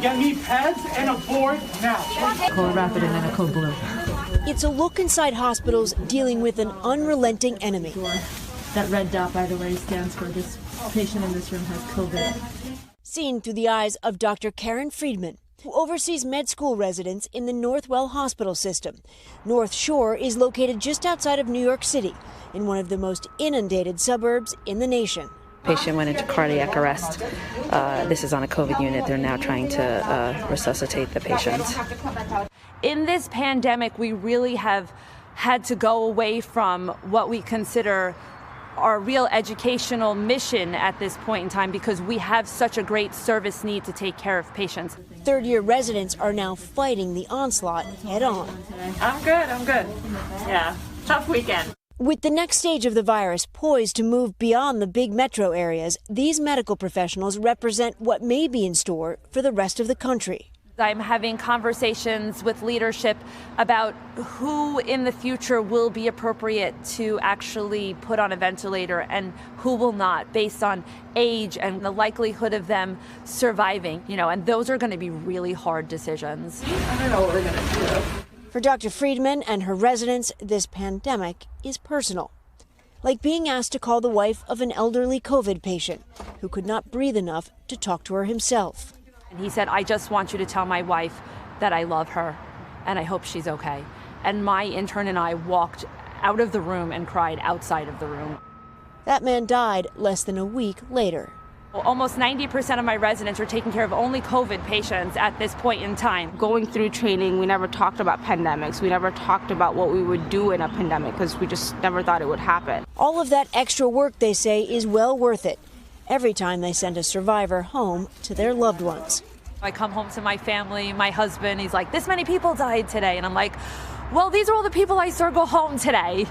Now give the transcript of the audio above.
Get me pads and a board now. Code Rapid and then a code blue. It's a look inside hospitals dealing with an unrelenting enemy. That red dot, by the way, stands for this patient in this room has COVID. Seen through the eyes of Dr. Karen Friedman, who oversees med school residents in the Northwell Hospital System. North Shore is located just outside of New York City, in one of the most inundated suburbs in the nation. Patient went into cardiac arrest. This is on a COVID unit. They're now trying to resuscitate the patient. In this pandemic, we really have had to go away from what we consider our real educational mission at this point in time because we have such a great service need to take care of patients. Third-year residents are now fighting the onslaught head-on. I'm good. Yeah, tough weekend. With the next stage of the virus poised to move beyond the big metro areas, these medical professionals represent what may be in store for the rest of the country. I'm having conversations with leadership about who in the future will be appropriate to actually put on a ventilator and who will not, based on age and the likelihood of them surviving, and those are going to be really hard decisions. I don't know what we're going to do. For Dr. Friedman and her residents, this pandemic is personal. Like being asked to call the wife of an elderly COVID patient who could not breathe enough to talk to her himself. And he said, I just want you to tell my wife that I love her and I hope she's okay. And my intern and I walked out of the room and cried outside of the room. That man died less than a week later. Almost 90% of my residents are taking care of only COVID patients at this point in time. Going through training, we never talked about pandemics. We never talked about what we would do in a pandemic because we just never thought it would happen. All of that extra work, they say, is well worth it every time they send a survivor home to their loved ones. I come home to my family, my husband, he's like, this many people died today. And I'm like, well, these are all the people I saw go home today.